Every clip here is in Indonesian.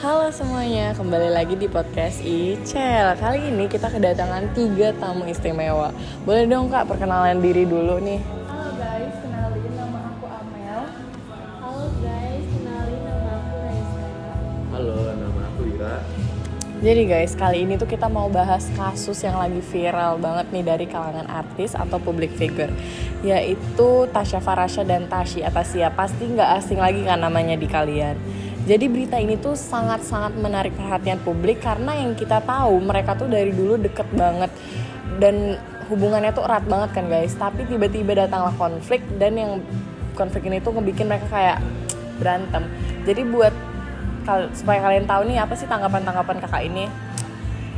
Halo semuanya, kembali lagi di podcast Icel. Kali ini kita kedatangan 3 tamu istimewa. Boleh dong Kak perkenalan diri dulu nih. Halo guys, kenalin nama aku Amel. Halo guys, kenalin nama aku Raisa. Halo, nama aku Ira. Jadi guys, kali ini tuh kita mau bahas kasus yang lagi viral banget nih dari kalangan artis atau public figure, yaitu Tasya Farasya dan Tashi Atasya. Pasti nggak asing lagi kan namanya di kalian. Jadi berita ini tuh sangat-sangat menarik perhatian publik karena yang kita tahu mereka tuh dari dulu deket banget dan hubungannya tuh erat banget kan guys. Tapi tiba-tiba datanglah konflik dan yang konflik ini tuh ngebikin mereka kayak berantem. Jadi buat supaya kalian tahu nih apa sih tanggapan kakak ini,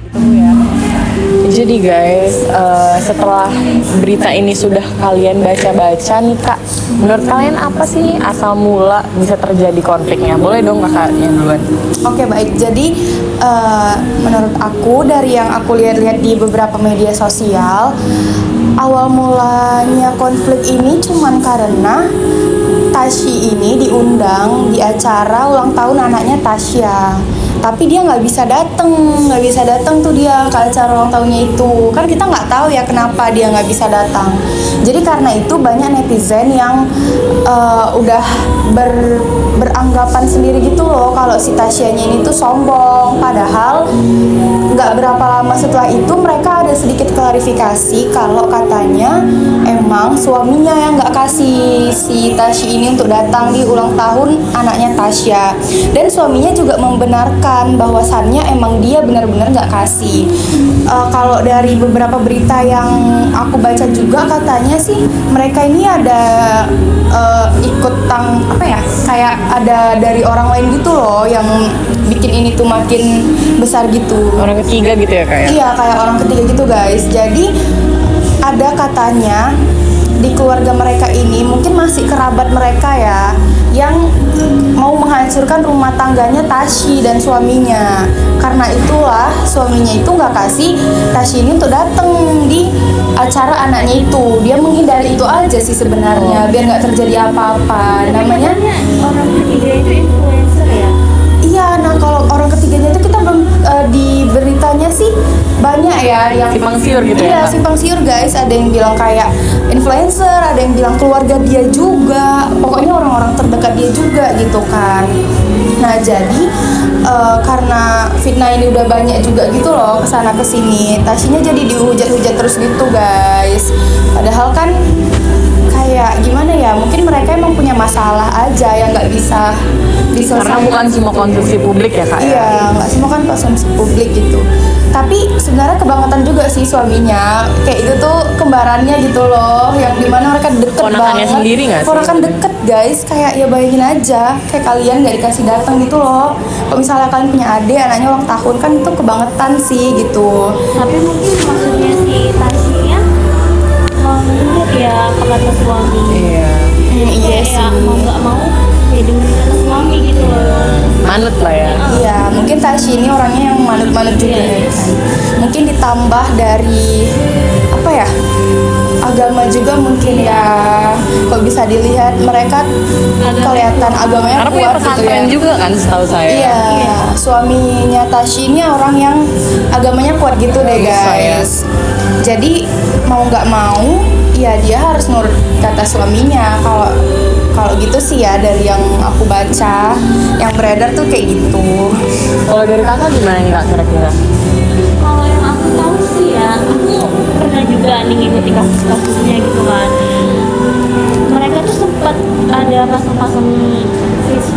ditunggu ya. Jadi guys, setelah berita ini sudah kalian baca-baca nih Kak, menurut kalian apa sih asal mula bisa terjadi konfliknya? Boleh dong kakaknya duluan. Oke baik, jadi menurut aku dari yang aku lihat-lihat di beberapa media sosial, awal mulanya konflik ini cuman karena Tashi ini diundang di acara ulang tahun anaknya Tasya, tapi dia nggak bisa datang tuh dia ke acara ulang tahunnya itu. Kan kita nggak tahu ya kenapa dia nggak bisa datang. Jadi karena itu banyak netizen yang udah beranggapan sendiri gitu loh kalau si Tasyanya ini tuh sombong. Padahal nggak berapa lama setelah itu mereka ada sedikit klarifikasi kalau katanya emang suaminya yang nggak kasih si Tashi ini untuk datang di ulang tahun anaknya Tasya, dan suaminya juga membenarkan bahwasannya emang dia benar-benar nggak kasih. Kalau dari beberapa berita yang aku baca juga katanya sih mereka ini ada kayak ada dari orang lain gitu loh yang bikin ini tuh makin besar gitu. Orang ketiga gitu ya Kak ya? Iya, kayak orang ketiga gitu guys. Jadi ada katanya di keluarga mereka ini mungkin masih kerabat mereka ya yang mau menghancurkan rumah tangganya Tashi dan suaminya. Karena itulah suaminya itu nggak kasih Tashi ini untuk datang di acara anaknya itu. Dia menghindari itu aja sih sebenarnya biar nggak terjadi apa-apa. Namanya Orang ketiga itu influencer ya? iya. Nah kalau orang ketiganya itu kita belum di beritanya sih banyak ya yang Simpang siur gitu ya, iya, Kak? simpang siur guys. Ada yang bilang kayak influencer, ada yang bilang keluarga dia juga, pokoknya orang-orang terdekat dia juga gitu kan. Nah jadi karena fitnah ini udah banyak juga gitu loh kesana kesini, Tashinya jadi dihujat-hujat terus gitu guys. Padahal kan kayak gimana ya, mungkin mereka emang punya masalah aja yang nggak bisa diselesaikan. Karena bukan semua konsumsi publik ya Kak ya? Iya, nggak semua kan konsumsi publik gitu. Tapi sebenarnya kebangetan juga sih suaminya. Kayak itu tuh kembarannya gitu loh, yang dimana mereka deket Ponakannya banget. sendiri nggak sih? Ponakan deket guys, kayak ya bayangin aja, kayak kalian nggak dikasih datang gitu loh. Kalau misalnya kalian punya adik, anaknya ulang tahun kan itu kebangetan sih gitu. Tapi mungkin maksudnya si Tasya mau nurut ya ke kata suami. Iya. Iya Kayak sih. mau nggak mau ya dengerin kata suami gitu loh. Manut lah ya. Iya, mungkin Tashi ini orangnya yang manut-manut juga ya kan. Mungkin ditambah dari apa ya, agama juga mungkin ya. Kok bisa dilihat mereka kelihatan agamanya Karena punya kuat gitu ya. pesantren juga kan setahu saya. Iya, suaminya Tashi ini orang yang agamanya kuat gitu deh guys. Jadi mau nggak mau, ya dia harus nurut kata suaminya. Kalau gitu sih ya dari yang aku baca, yang beredar tuh kayak gitu. Kalau dari kakak gimana nih Kak kira-kira? Kalau yang aku tahu sih ya, aku pernah juga nih ngikuti kasus-kasusnya gitu kan. Mereka tuh sempat ada pasang-pasang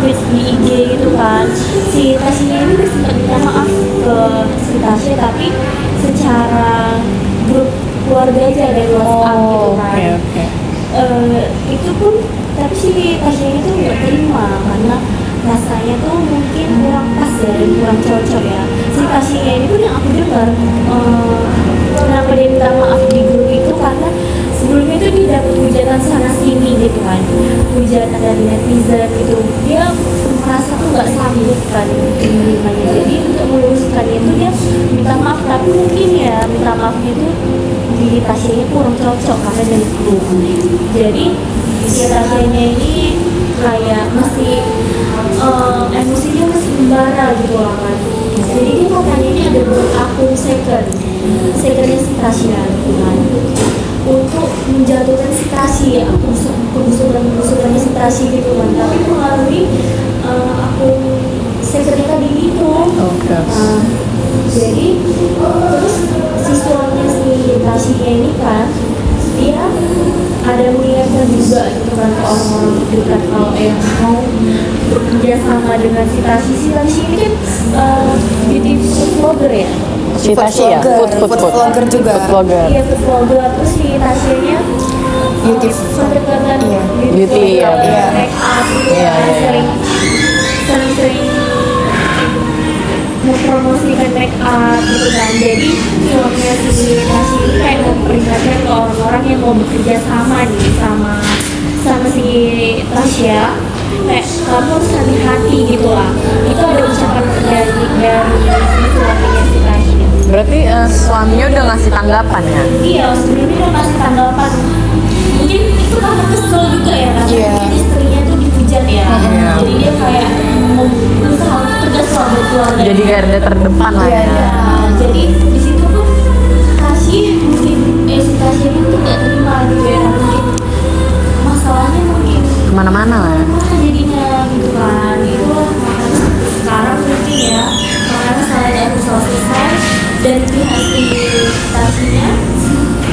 tweet di IG gitu kan. Si Tasya ini sempat minta maaf ke si Tasya, tapi secara grup keluarga aja ada di WhatsApp gitu kan. Oke. Itu pun tapi si Tasya itu nggak terima karena rasanya tuh mungkin kurang pas ya dan kurang cocok ya. Si Tasya ini pun yang aku dengar kenapa dia minta maaf di grup itu karena sebelumnya itu dia dapat hujatan sana sini gitu kan, hujatan dari netizen gitu. Dia merasa tuh nggak sanggup kan menerimanya, jadi untuk meluruskan itu dia minta maaf. Tapi mungkin ya minta maafnya itu di Tasyanya kurang cocok karena dari grup. Jadi si Tasyanya ini kayak masih emosinya masih membara gitu loh. Tasya gitu kan, untuk menjatuhkan si Tasya, kebusukannya si Tasya gitu kan, tapi melalui akun secretnya Dini itu. Jadi terus si suaminya si Tasya ini kan, dia ada mengingatkan juga gitu kan ke orang-orang terdekat kalau yang mau bekerja sama dengan si Tasya. Si Tasya ini kan beauty food blogger ya. Si Tasya ya? Food vlogger juga. Food vlogger. Iya, food vlogger. Terus si Tasyanya Beauty kedekatan iya. Beauty, ya, ya, benar. make up gitu Iya, kan, iya. sering mempromosikan make up gitu kan. Jadi suaminya si Tasya ini kayak memperingatkan ke orang-orang yang mau bekerja sama nih sama si Tasya, kayak kamu harus hati-hati gitu lah. Itu ada ucapan dari si suaminya si Tasya. Berarti suaminya udah ngasih tanggapan ya? Iya, sebelumnya udah kasih tanggapan. Mungkin itu karena kesel juga ya, karena Iya. mungkin istrinya tuh dihujat ya. Iya. Jadi dia kayak berusaha untuk tegas lah berkeluarga. Jadi garda terdepan lah Iya, ya. iya. Nah, jadi di situ pun Tasya mungkin si Tasya itu nggak terima gitu ya, mungkin masalahnya mungkin Kemana-mana lah ya. mana jadinya gitu kan. Itulah makanya sekarang mungkin ya, makanya salahnya harus selesai dan pihak si Tasyanya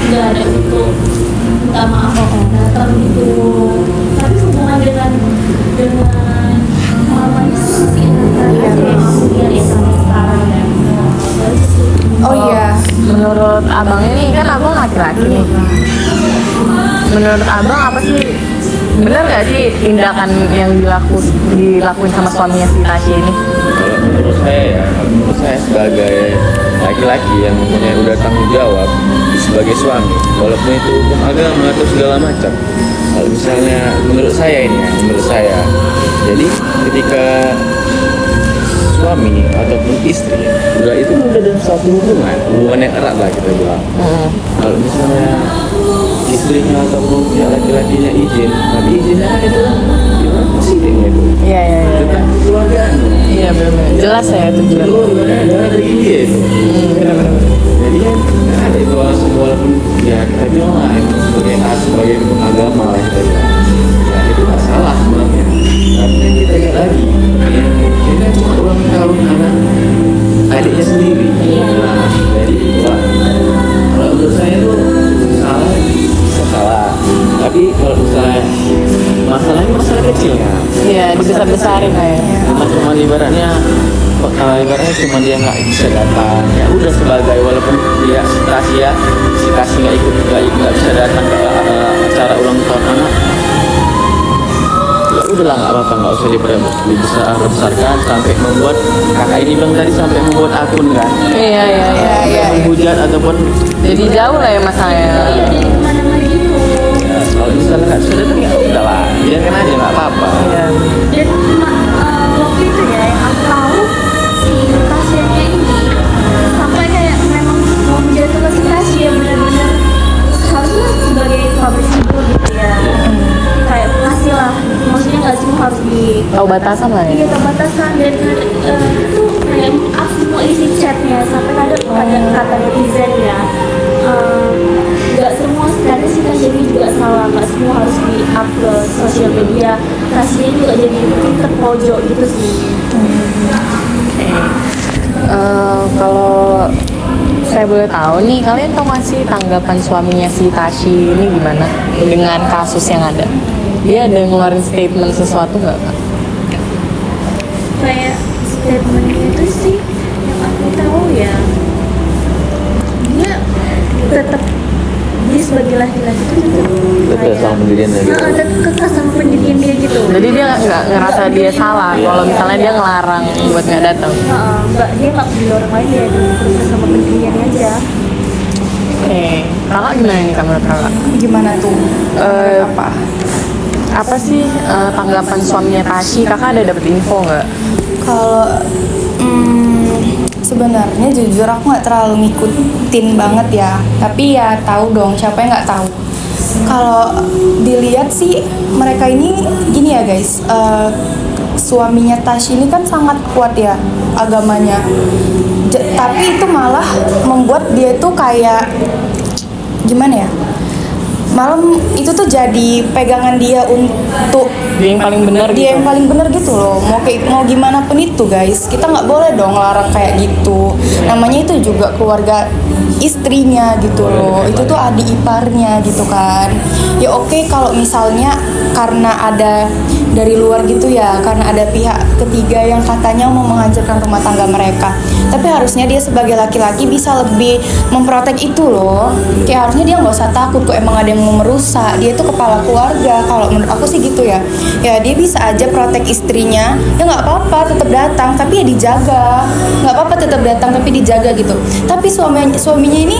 nggak ada untuk minta maaf datang gitu. Tapi hubungan dengan mamanya sih masih enak aja yang aku lihat ya sampai sekarang ya. Bagus sih. Oh iya. Menurut abang ini kan abang laki-laki nih. Menurut abang apa sih? Bener gak sih tindakan yang dilakuin sama suaminya si Tasya ini? Kalau menurut saya sebagai laki-laki yang mempunyai udah tanggung jawab sebagai suami, walaupun itu hukum agama atau segala macam. Kalau misalnya menurut saya ini ya, menurut saya, jadi ketika suami ataupun istri itu udah dalam satu hubungan yang erat lah kita bilang. Kalau misalnya istrinya ataupun ya laki-lakinya izin, tapi izinnya kan itu gimana presiden itu Iya, iya, iya. tentang kekeluargaan. Iya, benar. Jelas ya itu jelas. Keluarga adalah dari dia itu. Benar-benar. Jadi kan ada itu walaupun ya kita bilang lah itu sebagai hukum agama lah kita bilang. Ya itu nggak salah sebenarnya. Tapi yang kita lihat lagi, ya kita cuma ulang tahun anak adiknya sendiri. Nah, jadi itulah. Kalau menurut saya itu salah, bisa salah. Tapi kalau misalnya masalahnya masalah kecil ya. Iya, dibesar-besarin lah ya. Cuma ibaratnya cuma dia nggak bisa datang, ya udah sebagai walaupun dia si Tasya nggak bisa datang ke acara ulang tahun anak, ya udahlah nggak apa-apa, nggak usah dibesarkan sampai membuat kakak ini bilang tadi sampai membuat akun kan, Iya, iya, iya. Iya. menghujat ataupun Jadi jauh lah ya masalahnya. Iya, jadi kemana-mana gitu. ya, kalau misalnya nggak bisa datang ya udahlah, biarkan aja nggak apa-apa. Iya. Dan waktu itu ya yang aku tahu si Tasyanya ini sampai kayak memang mau menjatuhkan si Tasya benar-benar harusnya sebagai public figure gitu ya, kayak kasih lah, maksudnya nggak semua harus di Tahu batasan lah ya. iya batasan. Dan itu kayak up semua isi chatnya sampai ada kata netizen ya, nggak semua sebenarnya si Tasya ini juga salah, nggak semua harus di up ke sosial media. Tasya juga jadi mungkin terpojok gitu sih. Kalau saya boleh tahu nih, kalian tahu nggak sih tanggapan suaminya si Tasya ini gimana dengan kasus yang ada? Dia ada ngeluarin statement sesuatu nggak, Kak? Kayak statementnya itu sih yang aku tahu ya, dia tetap dia sebagai laki-laki itu Betul sama pendiriannya gitu. tetap kekeh sama pendirian dia gitu. Jadi dia nggak ngerasa dia salah kalau misalnya dia ngelarang buat nggak datang. Dia nggak peduli orang lain, ya kekeh sama pendiriannya aja. Oke, kakak gimana nih Kak, menurut kakak? Gimana tuh? Apa? Apa sih tanggapan suaminya Tasya? Kakak ada dapet info nggak? Kalau sebenarnya jujur aku nggak terlalu ngikutin banget ya, tapi ya tahu dong, siapa yang nggak tahu. Kalau dilihat sih mereka ini gini ya guys, suaminya Tasya ini kan sangat kuat ya agamanya. Tapi itu malah membuat dia tuh kayak gimana ya, malam itu tuh jadi pegangan dia untuk Dia yang paling benar dia gitu. yang paling benar gitu loh. Mau gimana pun itu guys, kita nggak boleh dong larang kayak gitu. Namanya itu juga keluarga istrinya gitu loh, itu tuh adik iparnya gitu kan. Ya oke, kalau misalnya karena ada dari luar gitu ya, karena ada pihak ketiga yang katanya mau menghancurkan rumah tangga mereka, tapi harusnya dia sebagai laki-laki bisa lebih memprotek itu loh. Kayak harusnya dia nggak usah takut kok emang ada yang mau merusak. Dia tuh kepala keluarga, kalau menurut aku sih gitu ya. Ya dia bisa aja protek istrinya, ya nggak apa-apa tetap datang, tapi ya dijaga. Nggak apa-apa tetap datang tapi dijaga gitu. Tapi suaminya ini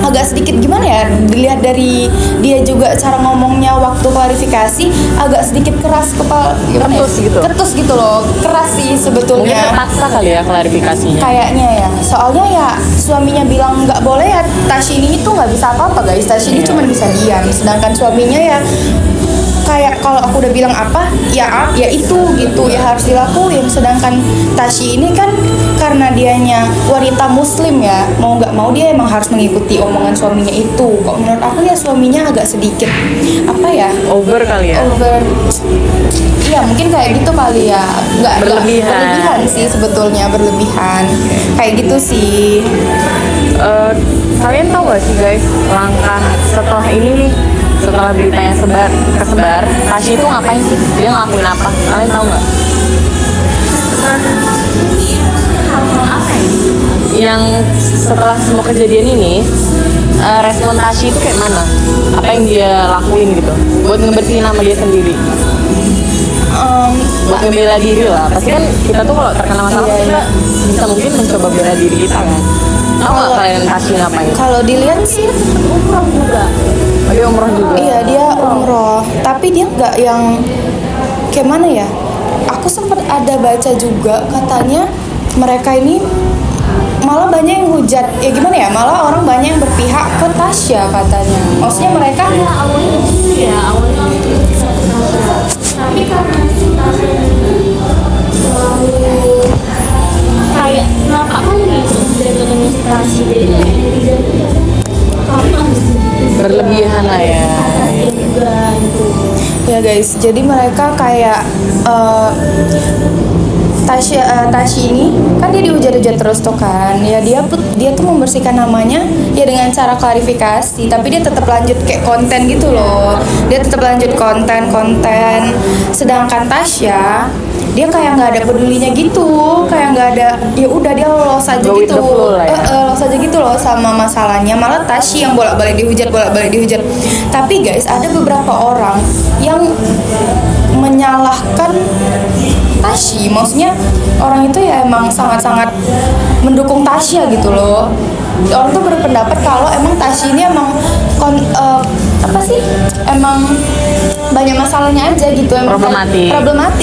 agak sedikit gimana ya, dilihat dari dia juga cara ngomongnya waktu klarifikasi agak sedikit keras kepala, gimana ya? Ketus gitu. Ketus gitu loh, keras sih Mungkin sebetulnya. terpaksa kali ya klarifikasinya. Kayaknya ya, soalnya ya suaminya bilang nggak boleh ya, Tashini itu nggak bisa apa-apa guys. Tashini Iya. cuma bisa diam, sedangkan suaminya ya kayak kalau aku udah bilang apa ya itu gitu ya harus dilakuin. Sedangkan Tashi ini kan karena dianya wanita muslim ya, mau nggak mau dia emang harus mengikuti omongan suaminya itu. Kok menurut aku ya suaminya agak sedikit apa ya, Over kali ya. over, iya mungkin kayak gitu kali ya, nggak Berlebihan. berlebihan sih sebetulnya, berlebihan kayak gitu sih. Kalian tahu gak sih guys, langkah setelah ini nih, setelah beritanya kesebar, Tashi itu ngapain sih? Dia ngelakuin apa? Kalian tahu nggak? Yang setelah semua kejadian ini, respon Tashi itu kayak mana? Apa yang dia lakuin gitu? Buat ngebersihin nama dia sendiri, buat ngebela diri lah. Pasti kan kita tuh kalau terkena masalah kita bisa mungkin mencoba bela diri kita kan. Tahu nggak kalian Tashi ngapain? Kalau dilihat sih Umroh juga. Oh, dia umroh juga. iya dia umroh, tapi dia nggak yang kayak mana ya. Aku sempat ada baca juga katanya mereka ini malah banyak yang hujat, ya gimana ya, malah orang banyak yang berpihak ke Tasya katanya. Maksudnya mereka Ya awalnya begitu ya, awalnya tapi karena kita terlalu kayak kenapa kan nih dan ketemu situasi jadi netizen itu kamu harus Berlebihan lah ya. dia juga gitu. ya guys, jadi mereka kayak Tashi ini kan dia dihujat-hujat terus tuh kan ya, dia tuh membersihkan namanya ya dengan cara klarifikasi, tapi dia tetap lanjut kayak konten gitu loh, dia tetap lanjut konten. Sedangkan Tasya dia kayak nggak ada pedulinya gitu, kayak nggak ada, ya udah dia lolos aja Go with gitu, the flow lah ya. lolos aja gitu loh sama masalahnya. Malah Tashi yang bolak-balik dihujat. Tapi guys, ada beberapa orang yang menyalahkan Tashi, maksudnya orang itu ya emang sangat-sangat mendukung Tasya gitu loh. Orang tuh berpendapat kalau emang Tashi ini emang emang banyak masalahnya aja gitu, emang problematik.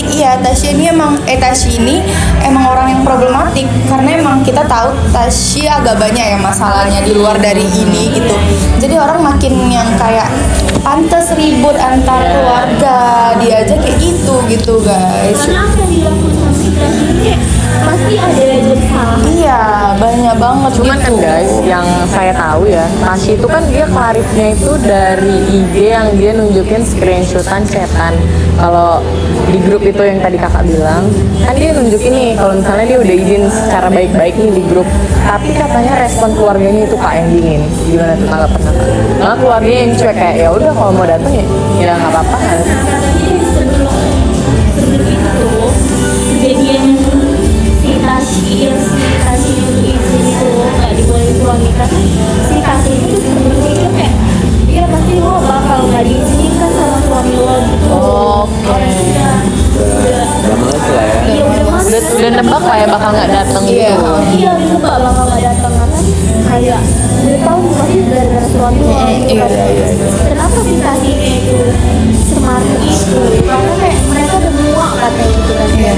Iya, Tashi ini emang orang yang problematik, karena emang kita tahu Tashi agak banyak ya masalahnya di luar dari ini gitu. Jadi orang makin yang kayak pantas ribut antar keluarga, dia aja kayak gitu guys. Karena apa yang dilakukan sama kita ini pasti ada aja salah. Iya, banyak banget. Cuman kan gitu. guys, yang saya tahu ya, Tashi itu kan dia klarifnya itu dari IG yang dia nunjukin screenshotan chatan. Kalau di grup itu yang tadi kakak bilang, kan dia nunjukin nih kalau misalnya dia udah izin secara baik-baik nih di grup. Tapi katanya respon keluarganya itu kak yang dingin. Gimana tuh tanggapan kakak? Nah keluarganya yang cuek kayak ya udah kalau mau datang ya nggak apa-apa. Katanya sebelum itu kejadian si Tashi itu nggak dibolehin pulang nikah, si Tashi itu sebelum itu kayak dia pasti lo bakal nggak diizinkan sama suami lo gitu. Oke. Udah males lah ya. Iya udah masuk. Udah nebak lah ya bakal nggak datang Iya. gitu. Iya itu nggak bakal nggak datang karena kayak udah tahu pasti gara-gara suami lo. Iya. Kenapa si Tashi itu semarah itu? Karena kayak mereka udah muak katanya gitu kan. Iya.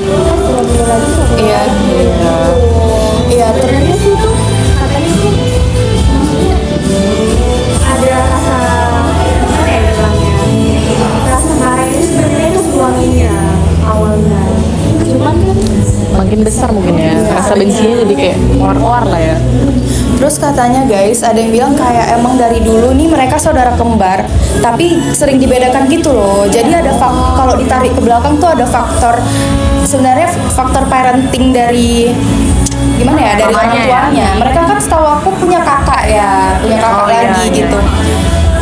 Kan suami lo lagi suami lo Iya. lagi gitu. Iya, Sebenarnya sih itu katanya sih maksudnya ada rasa apa ya bilangnya, rasa marah itu sebenarnya itu suaminya awalnya, cuman kan makin besar mungkin ya, rasa bensinya jadi kayak keluar-keluar lah ya. Terus katanya guys, ada yang bilang kayak emang dari dulu nih mereka saudara kembar, tapi sering dibedakan gitu loh. Jadi ada kalau ditarik ke belakang tuh ada faktor, sebenarnya faktor parenting dari gimana ya, dari orang tuanya. Mereka kan setahu aku punya kakak ya, punya kakak lagi gitu.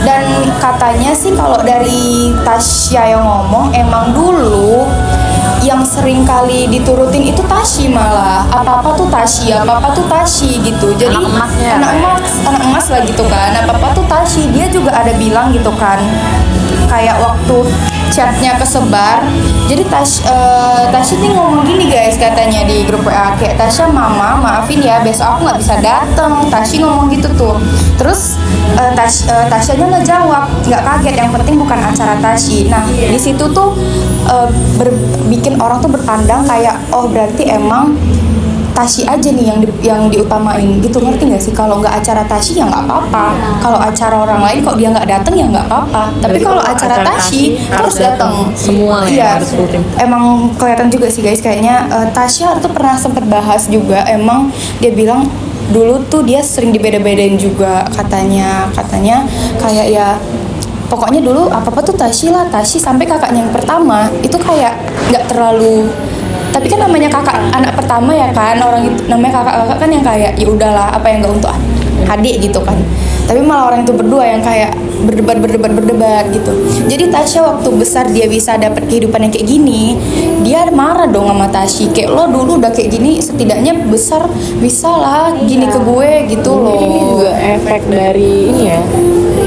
Dan katanya sih kalau dari Tasya yang ngomong, emang dulu yang sering kali diturutin itu Tashi, malah apa-apa tuh Tashi, apa-apa tuh Tashi gitu. Jadi anak emas lah gitu kan, apa-apa tuh Tashi. Dia juga ada bilang gitu kan, kayak waktu chatnya kesebar, jadi Tashi nih ngomong gini guys, katanya di grup WA, kayak Tasya, mama maafin ya besok aku nggak bisa datang. Tashi ngomong gitu tuh. Terus Tasyanya nggak jawab, nggak kaget, yang penting bukan acara Tashi. Nah di situ tuh bikin orang tuh berpandang kayak, oh berarti emang Tashi aja nih yang diutamain gitu, ngerti nggak sih? Kalau nggak acara Tashi ya nggak apa-apa, kalau acara orang lain kok dia nggak datang ya nggak apa-apa. Tapi kalau acara Tashi harus datang semua ya, harus rutin. Emang kelihatan juga sih guys, kayaknya Tasya tuh pernah sempet bahas juga, emang dia bilang dulu tuh dia sering dibeda-bedain juga katanya kayak ya pokoknya dulu apa-apa tuh Tashi lah, Tashi, sampai kakaknya yang pertama itu kayak nggak terlalu, tapi kan namanya kakak anak pertama ya kan, orang itu namanya kakak kan yang kayak ya udahlah apa yang nggak untuk adik gitu kan. Tapi malah orang itu berdua yang kayak berdebat gitu. Jadi Tasya waktu besar dia bisa dapat kehidupan yang kayak gini, dia marah dong sama Tashi, kayak lo dulu udah kayak gini, setidaknya besar bisa lah gini ke gue gitu loh. Ini juga efek dari ini ya,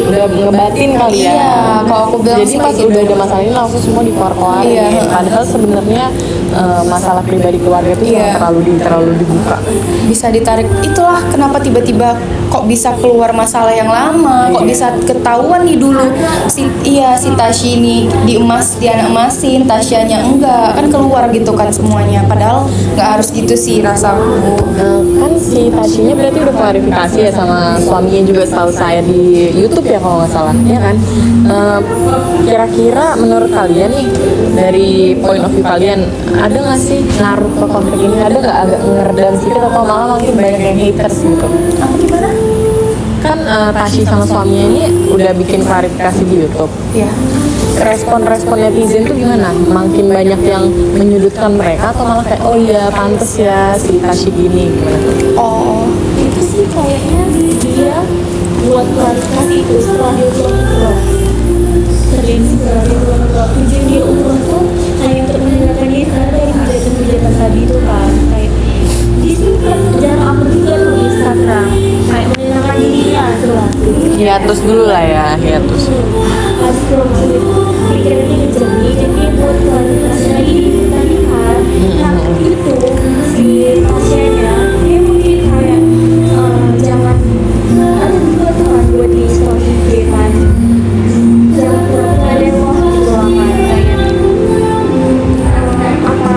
udah ngebatin kali ya. Iya, kalau aku bilang jadi sih pas kayak udah gitu. ada masalah ini langsung semua dikeluar-keluarin. Iya. Padahal sebenarnya masalah pribadi keluarga itu Iya. terlalu dibuka. Bisa ditarik, itulah kenapa tiba-tiba kok bisa keluar masalah yang lama, kok bisa ketahuan nih dulu si Tashi ini di anak emasin, Tasyanya enggak, kan keluar gitu kan semuanya, padahal nggak harus gitu sih rasaku. Kan si Tashinya berarti udah klarifikasi ya sama suaminya juga, setahu saya di YouTube ya kalau nggak salah, ya kan? Kira-kira menurut kalian nih, dari point of view kalian, ada nggak sih ngaruh ke konflik ini? Ada nggak agak ngeredam sedikit atau malah makin banyak yang haters gitu? Apa gimana? Kan Tashi sama suaminya ini udah bikin klarifikasi di YouTube. Ya, Respon netizen tuh gimana? Makin banyak yang menyudutkan mereka atau malah kayak, oh iya pantes ya si Tashi gini gimana? oh Itu sih kayaknya dia buat klarifikasi itu setelah dia umroh. Setelah dia umroh, tujuan dia umroh tuh hanya untuk menyenangkan diri karena dari hujatan tadi itu kan, kayak di sini kan jarang upload juga tuh di Instagram, kayak menyenangkan dirinya tuh lah. Hiatus dulu lah ya, hiatus. Pas waktu itu pikirannya jernih, jadi buat klarifikasi lagi tadi kan. Nah itu si pasiennya dia mungkin kayak jangan ada juga tuh kan buat di story dia kan, jangan pura-pura ada yang mau gitu kan, kayak apa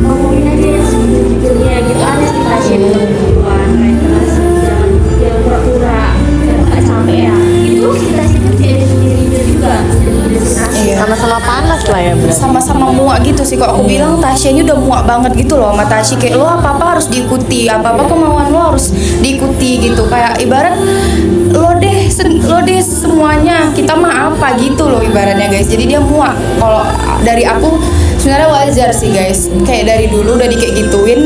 ngomongin aja yang sejujurnya gitu, ada si pasien itu kan, kayak terus jangan pura-pura nggak capek ya, itu kita sih ada sendiri juga. Sama-sama panas lah ya berarti. sama-sama muak gitu sih, kok aku bilang Tasyanya udah muak banget gitu loh sama Tashi, kayak lo apa-apa harus diikuti, apa-apa kemauan lo harus diikuti gitu, kayak ibarat lo deh semuanya, kita mah apa gitu loh ibaratnya guys. Jadi dia muak. Kalau dari aku sebenarnya wajar sih guys, kayak dari dulu udah kayak gituin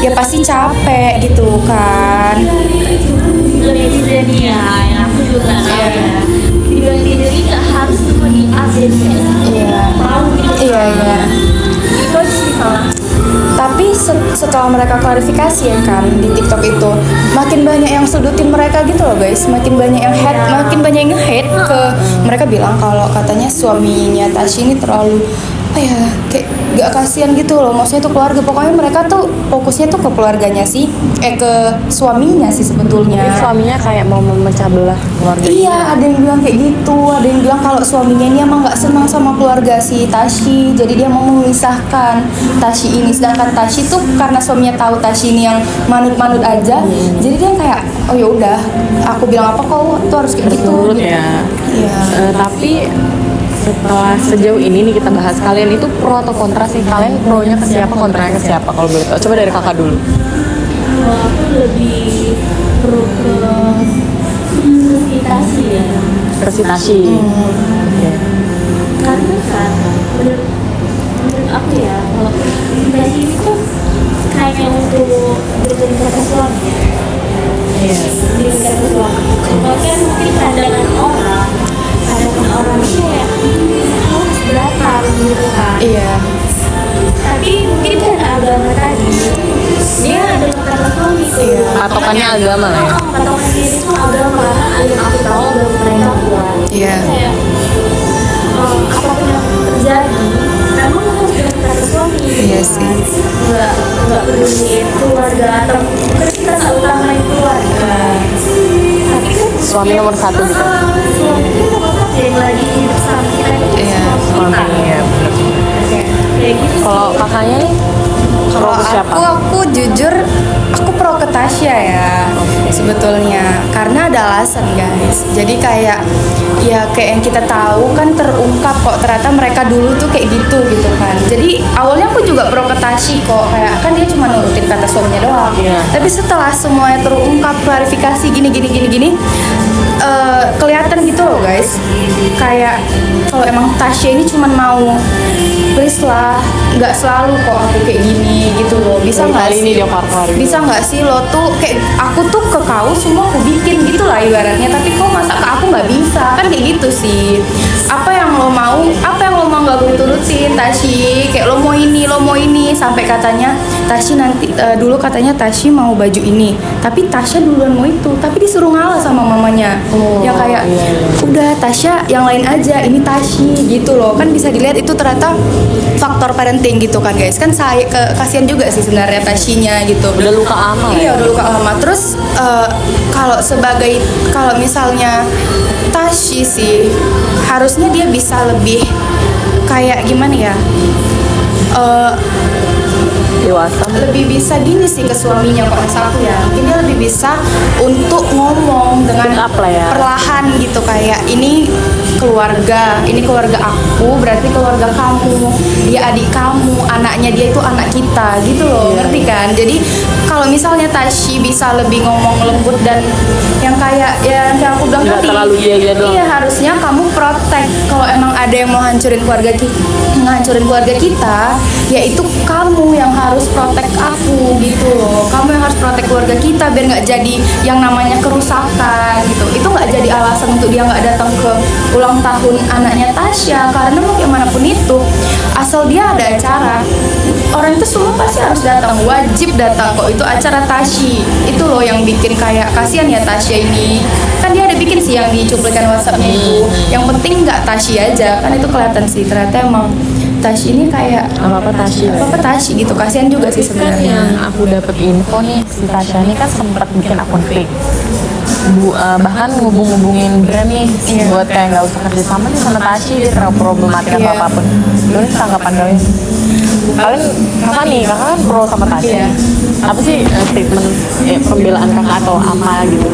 ya pasti capek gitu kan. Netizen ya, yang aku juga tahu ya. Video netizen ini nggak harus cuma di ACC. Iya. Tahu gitu. Iya. Itu aja sih salah. Tapi setelah mereka klarifikasi ya kan di TikTok itu, makin banyak yang sudutin mereka gitu loh guys, makin banyak yang nge-hate ke mereka, bilang kalau katanya suaminya Tashi ini terlalu apa ya, kayak gak kasihan gitu loh, maksudnya tuh keluarga, pokoknya mereka tuh fokusnya tuh ke keluarganya sih, ke suaminya sih sebetulnya. Jadi suaminya kayak mau memecah belah keluarga. Iya, ada yang bilang kayak gitu, ada yang bilang kalau suaminya ini emang gak senang sama keluarga si Tashi, jadi dia mau memisahkan Tashi ini. Sedangkan Tashi tuh karena suaminya tahu Tashi ini yang manut-manut aja, jadi dia kayak, oh ya udah, aku bilang apa kau tuh harus kayak gitu. Nurut ya. Iya. Tapi setelah sejauh ini nih kita bahas, kalian itu pro atau kontra sih? Kalian pro-nya ke siapa, kontranya ke siapa kalau boleh tahu? Coba dari kakak dulu. Kalau aku lebih pro ke investasi ya. Presentasi. Oke. Karena kan menurut aku ya, kalau investasi itu kan hanya untuk berikan kata suami ya. Iya. Berikan kata suami. Kalau kan mungkin pandangan orang itu ya harus datang gitu kan. Iya. Tapi mungkin kan agama tadi dia ada kata suami tuh. Patokannya agama lah ya. Patokan dia itu agama, karena yang aku tahu agama mereka kuat. Iya. Kayak apapun yang terjadi, memang harus dengan kata suami. Iya sih. Nggak peduli keluarga atau mungkin kita nggak utamain keluarga. Tapi kan Suami nomor satu gitu. suami itu nomor satu yang lagi hidup sama kita itu Iya, suami kita. Iya. Kayak gitu. Kalau kakaknya nih pro Kalau ke siapa? aku jujur aku pro ke Tasya ya sebetulnya, karena ada alasan guys. Jadi kayak yang kita tahu kan terungkap kok ternyata mereka dulu tuh kayak gitu kan. Jadi awalnya aku juga pro ke Tasya kok, kayak kan dia cuma nurutin kata suaminya doang. Iya. Tapi setelah semuanya terungkap, klarifikasi gini kelihatan gitu loh guys. Kayak kalau emang Tasya ini cuma mau please lah, nggak selalu kok aku kayak gini gitu loh. Bisa nggak Kali ini sih? dia keluar-keluar gitu. Bisa nggak sih lo tuh kayak aku tuh ke kau semua aku bikin gitu lah ibaratnya, tapi kau masa ke aku nggak bisa kan kayak gitu sih. Apa yang lo mau nggak boleh turutin Tasya. Kayak lo mau ini sampai katanya Tasya nanti dulu katanya Tasya mau baju ini, tapi Tasya duluan mau itu, tapi disuruh ngalah sama mamanya. Ya kayak udah Tasya yang lain aja, ini Tasya gitu loh. Kan bisa dilihat itu ternyata faktor parenting gitu kan guys. Kan saya kasihan juga sih sebenarnya Tasya-nya gitu. Udah luka ama Iya ya? udah luka lama. Terus kalau misalnya Tasya sih harusnya dia bisa lebih kayak gimana ya, Dewasa. lebih bisa gini sih ke suaminya kok rasa aku ya. Mungkin dia lebih bisa untuk ngomong dengan Speak up lah ya. perlahan gitu, kayak ini keluarga aku, berarti keluarga kamu, dia adik kamu, anaknya dia itu anak kita gitu loh. Iya. Ngerti kan? Jadi kalau misalnya Tasya bisa lebih ngomong lembut dan yang kayak yang aku bilang Nggak tadi, terlalu iya doang. iya harusnya kamu protect. Kalau emang ada yang mau ngancurin keluarga kita, yaitu kamu yang harus protect aku gitu loh. Kamu yang harus protect keluarga kita biar nggak jadi yang namanya kerusakan gitu. Itu nggak jadi alasan untuk dia nggak datang ke ulang tahun anaknya Tasya, karena mau bagaimanapun itu asal dia ada acara, orang itu semua pasti harus datang, wajib datang kok. Itu acara Tasya itu loh yang bikin kayak kasihan ya Tasya ini. Kan dia ada bikin sih yang dicuplikan WhatsAppnya itu, yang penting nggak Tasya aja kan. Itu kelihatan sih ternyata emang Tasya ini kayak Apa Tasya? apa Tasya gitu, kasihan juga sih Kan sebenarnya. yang aku dapat info nih, si Tasya ini kan sempat bikin akun fake. Bahkan ngubungin brand nih buat kayak nggak usah kerja sama nih sama Tasya, dia terlalu problematika atau Iya. apapun. Gimana sih tanggapan kalian? Kakak kan pro sama Tasya. Iya. Apa sih statement pembelaan kakak atau apa gitu?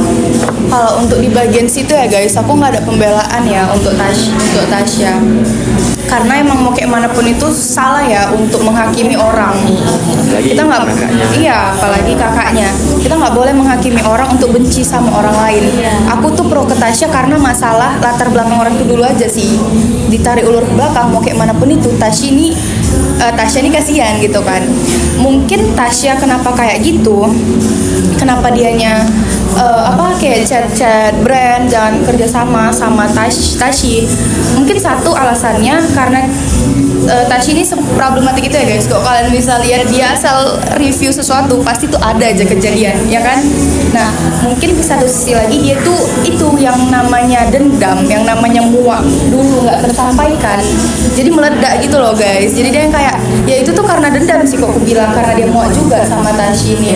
Kalau untuk di bagian situ ya guys, aku nggak ada pembelaan ya untuk Tasya. Karena emang mau kayak manapun itu salah ya untuk menghakimi orang. Apalagi Kita nggak, kakaknya. iya apalagi kakaknya. Kita nggak boleh menghakimi orang untuk benci sama orang lain. Aku tuh pro ke Tasya karena masalah latar belakang orang itu dulu aja sih. Ditarik ulur ke belakang mau kayak manapun itu Tasya ini kasihan gitu kan. Mungkin Tasya kenapa kayak gitu? Kenapa dianya kayak chat brand jangan kerja sama Tasya? Mungkin satu alasannya karena Tasya ini problematik itu ya guys. Kok kalian bisa lihat dia asal review sesuatu pasti tuh ada aja kejadian ya kan. Nah mungkin di satu sisi lagi dia tuh itu yang namanya dendam, yang namanya muak dulu nggak tersampaikan, jadi meledak gitu loh guys. Jadi dia yang kayak ya itu tuh karena dendam sih kok aku bilang, karena dia muak juga sama Tasya ini.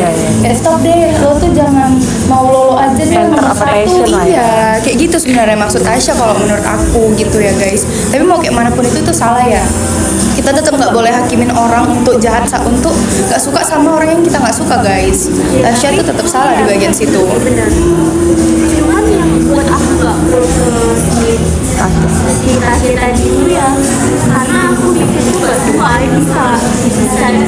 Stop deh, lo tuh jangan mau lo aja deh Center nomor of satu. attention lah ya. Iya kayak gitu sebenarnya maksud Tasya kalau menurut aku gitu ya guys. Tapi mau kayak manapun itu tuh salah ya. Kita tetap nggak boleh hakimin orang untuk jahat, untuk nggak suka sama orang yang kita nggak suka guys. Tasya tuh tetap salah di bagian situ. Benar. Cuman yang buat aku nggak pro ke si si Tasya tadi itu ya, karena aku mikir juga semua hari bisa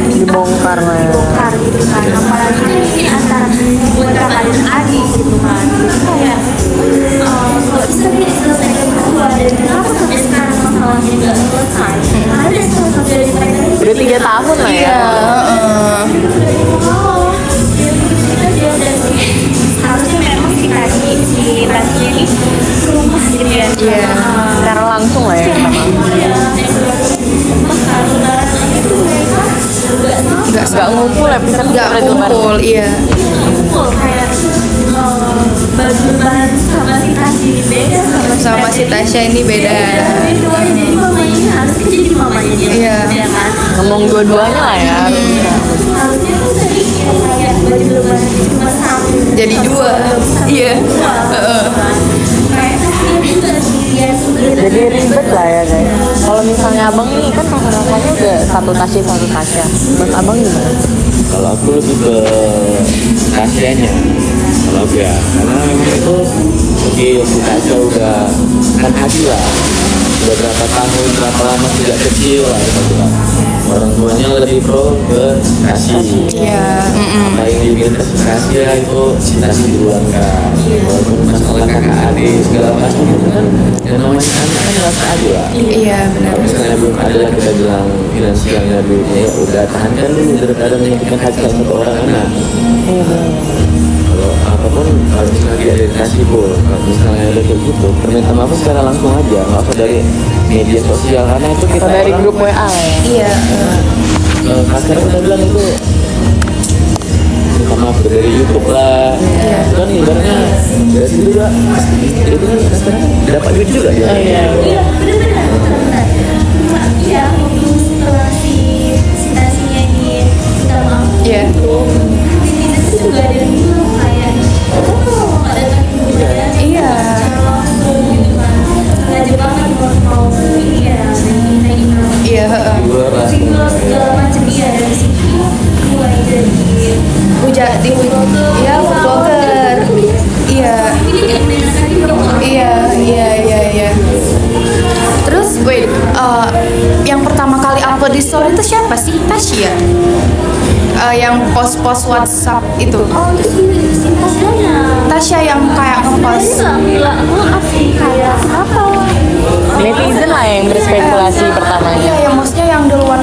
Dibongkar lah ya. dibongkar gitu kan, apalagi ini mungkin antara beberapa dan adik gitu kan, jadi kayak kok bisa diselesaikan berdua, dan kenapa sampai sekarang masalahnya nggak selesai, karena udah salah satu dari mereka itu Udah 3 tahun lah ya. harusnya memang si Tasya ini ke rumah gitu ya. Iya. Secara langsung lah ya kita mah. Nggak ngumpul ya, bisa Nggak kumpul, iya. Kayak baju-baju sama si Tasya ini beda, Sama si Tasya ini beda. beda. Jadi mamanya harusnya jadi mamanya dia. Iya. Ya kan? ngomong dua-duanya lah ya. Harusnya tuh tadi kayak baju-baju cuma satu. Jadi 2. Iya. Kayak Tasya juga sendirian sebenarnya. Jadi ribet lah ya guys. Kalau misalnya abang nih kan kakak-kakaknya udah satu Tasya. Menurut abang gimana? Kalau aku lebih ke Tasyanya, kalau aku ya, karena memang itu mungkin si Tasya udah kan haji lah, udah berapa tahun, berapa lama sejak kecil lah gitu kan. Orang tuanya lebih pro ke Tasya. Iya. Apa yang diminta si Tasya itu si Tasya duluan kan. Walaupun masalah kakak adik segala macam itu kan, yang namanya anak kan rasa adil lah. Iya, benar. Kalau misalnya belum ada kita bilang finansialnya duitnya ya udah tahankan dulu daripada menyakitkan hati salah satu orang anak. Kalau apapun kalau misalnya tidak dikasih pun, kalau misalnya ada kayak gitu, perminta maaf secara langsung aja, nggak usah dari media sosial karena itu kita Atau dari orang, grup WA lah ya. Iya. kasar kita bilang itu minta maaf dari YouTube lah, kan ibaratnya dari situ juga itu kan kasarnya dapat duit juga ya. Iya, benar-benar. Iya, waktu setelah si Tasyanya ini minta maaf Iya. itu, netizen itu juga ada yang bilang kayak, oh nggak datang bulan, Iya. langsung gitu kan, sengaja banget mau ini ya, naikin nama Iya, heeh. Dua lah. single segala macam iya dari situ mulai jadi Di iya, vlogger. Iya. ini kayak menyenangkan juga. Iya. Terus, wait, yang pertama kali upload di story itu siapa sih? Tasya. Yang post-post WhatsApp itu. Oh itu si Tasyanya. Tasya yang kayak ngepost. Sebenarnya nggak bilang maaf sih kayak kenapa Netizen lah yang berspekulasi pertamanya. Iya, yang maksudnya yang duluan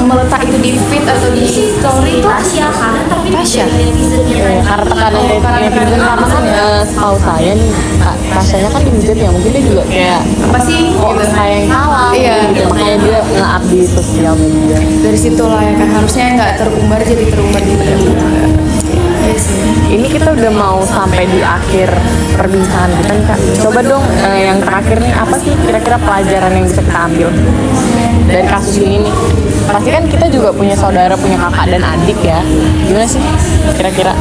meletak itu di feed atau di story itu Tasya kan tapi Tasya. dari netizennya Ya, karena tekanan netizen karena kan setahu saya nih Tasyanya kan dihujat ya, mungkin dia juga kayak apa sih kok gitu. saya yang salah Iya. gitu. Makanya dia nge-up di sosial media. Dari situ lah ya kan, harusnya nggak terumbar jadi terumbar gitu. Iya sih. Ini kita udah mau sampai di akhir perbincangan kita nih Kak. Coba dong yang terakhir nih, apa sih kira-kira pelajaran yang bisa kita ambil dari kasus ini nih? Pasti kan kita juga punya saudara, punya kakak dan adik ya. Gimana sih kira-kira?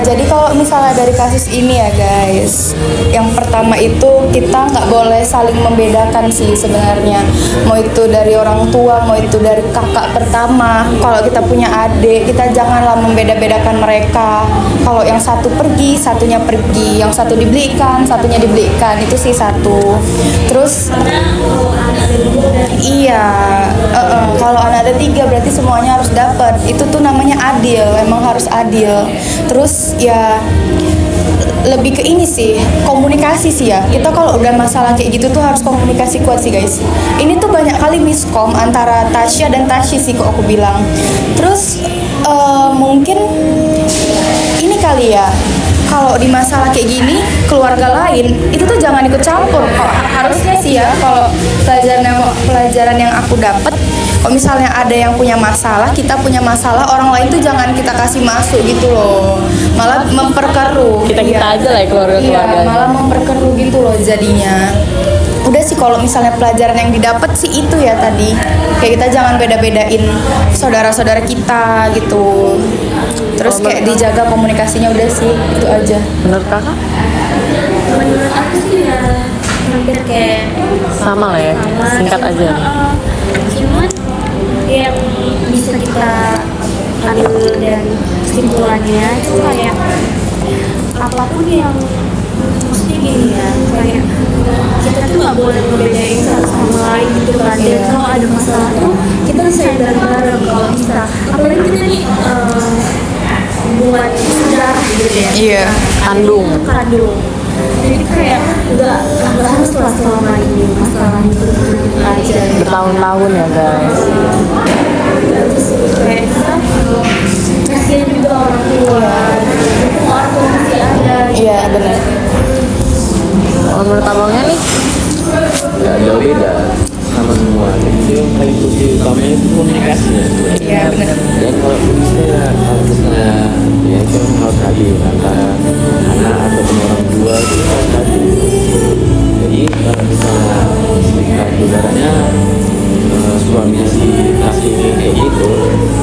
Jadi kalau misalnya dari kasus ini ya guys, yang pertama itu kita nggak boleh saling membedakan sih sebenarnya. Mau itu dari orang tua, mau itu dari kakak pertama. Kalau kita punya adik, kita janganlah membeda-bedakan mereka. Kalau yang satu pergi, satunya pergi. Yang satu dibelikan, satunya dibelikan. Itu sih satu. Terus iya, kalau anak ada 3 berarti semuanya harus dapat. Itu tuh namanya adil, emang harus adil. Terus ya lebih ke ini sih, komunikasi sih ya. Kita kalau udah masalah kayak gitu tuh harus komunikasi kuat sih guys. Ini tuh banyak kali miskom antara Tasya dan Tasya sih kok aku bilang. Terus mungkin ini kali ya, kalau di masalah kayak gini keluarga lain itu tuh jangan ikut campur kok. Harusnya sih ya, kalau pelajaran yang aku dapat, kalau misalnya ada yang punya masalah, kita punya masalah, orang lain tuh jangan kita kasih masuk gitu loh, malah memperkeruh. Kita Iya. aja lah ya keluarga-keluarga. Iya, malah memperkeruh gitu loh jadinya. Udah sih, kalau misalnya pelajaran yang didapat sih itu ya tadi, kayak kita jangan beda-bedain saudara-saudara kita gitu. Terus kayak dijaga komunikasinya, udah sih itu aja. Menurut kakak? menurut aku sih ya hampir kayak Sama lah ya, singkat aja. cuman yang bisa kita ambil dari kesimpulannya itu kayak apapun yang maksudnya gini ya, kayak kita tuh nggak boleh ngebedain satu sama lain gitu kan. Dan kalau ada masalah tuh kita bisa bareng-bareng kalau bisa. Apalagi kita nih buat sejarah gitu ya. Iya. Kandung. Jadi kayak nggak harus lah selama ini masalah itu aja. Bertahun-tahun ya guys. Terus kayak kita kasihan juga orang tua. Orang tua masih ada. Iya, benar. Kalau menurut abangnya nih, Ya jauh beda sama semua. Jadi yang paling kunci utamanya itu komunikasinya. Iya, benar. Dan kalau misalnya kalau misalnya ya itu harus hadir antara anak ataupun orang tua itu harus hadir. Jadi kalau misalnya ibaratnya suaminya si kasih ini kayak gitu,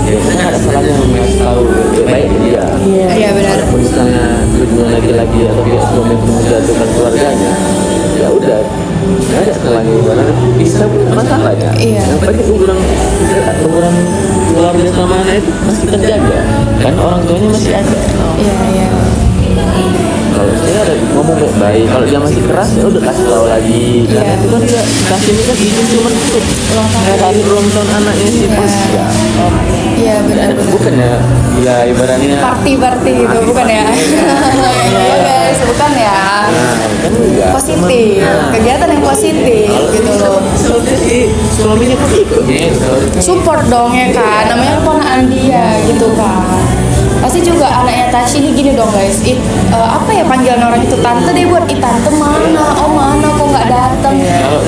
biasanya ada salahnya mengasih tahu lebih baik ke dia. Iya, benar. Kalau misalnya tujuan laki-laki atau pihak suami itu menjatuhkan keluarganya, ya udah nggak ada salahnya karena bisa pun masalah ya. Iya. Yang penting hubungan keluarga sama anak itu masih terjaga kan orang tuanya masih ada. Iya, iya. Kalau saya ada ngomong baik-baik, kalau dia masih keras ya udah kasih tahu lagi. Karena itu kan dia kasih ini kan izin cuma untuk hari ulang tahun anaknya sih pas ya. Iya, benar-benar. Bukan ya ibaratnya. Party gitu, bukan ya? Iya guys, bukan ya. Nah, kan enggak. Positif, kegiatan yang positif gitu loh. Soalnya si suaminya kan ikut gitu. Support dong ya kan, namanya keponakan dia gitu kan. Pasti juga anaknya Tashi ini gini dong guys, apa ya panggilan orang itu, tante deh buat, tante mana, oh mana kok nggak datang,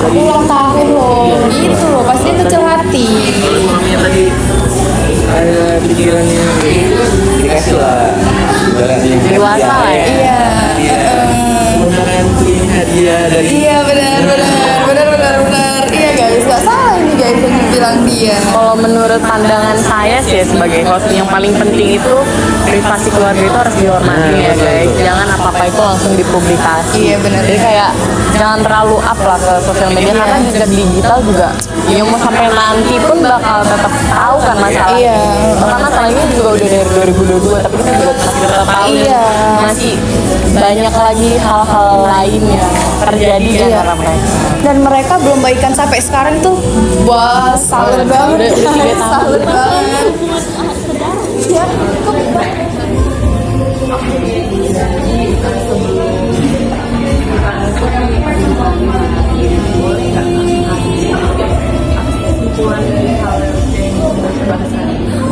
aku ulang tahun loh, gitu loh, pasti kecil hati. Kalau suaminya tadi ada pikirannya gitu, dikasih lah. Ibaratnya Dewasa lah ya. Iya. Merupakan ini hadiah dari Iya, benar. Iya guys, nggak salah ini guys yang bilang dia. Kalau menurut pandangan saya sih sebagai host yang paling penting itu privasi keluarga itu harus dihormati ya guys. Jangan apa-apa itu langsung dipublikasi. Iya, benar. Jadi kayak jangan terlalu up lah ke sosial media karena jejak digital juga yang mau sampai nanti pun bakal tetap tahu kan masalah. Iya. Karena masalahnya juga udah dari 2022 tapi kita juga masih tetap tahu Iya. masih banyak lagi hal-hal lain yang terjadi di antara mereka. Dan mereka belum baikan sampai sekarang tuh. Wah, salut banget. Udah 3 tahun. Salut banget. Ya,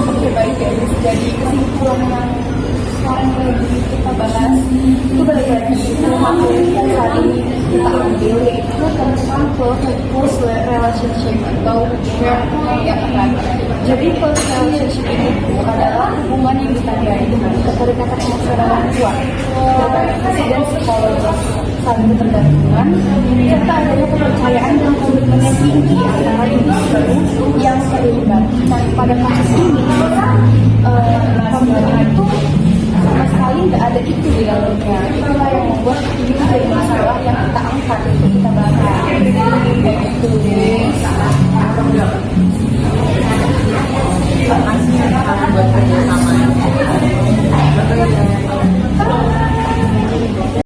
Oke, baik guys. Jadi kesimpulan yang sekarang lagi kita bahas itu balik lagi ke materi yang saat ini kita ambil, yaitu tentang close relationship atau yang jadi close relationship itu adalah hubungan yang ditandai dengan keterikatan emosional yang kuat, komunikasi dan psikologis, saling ketergantungan, serta adanya kepercayaan dan komitmen yang tinggi antara individu yang terlibat. Nah, pada kasus ini pembunuhan itu sama sekali nggak ada itu di dalamnya. Itulah yang membuat ini menjadi masalah yang kita angkat untuk kita bahas. Gitu.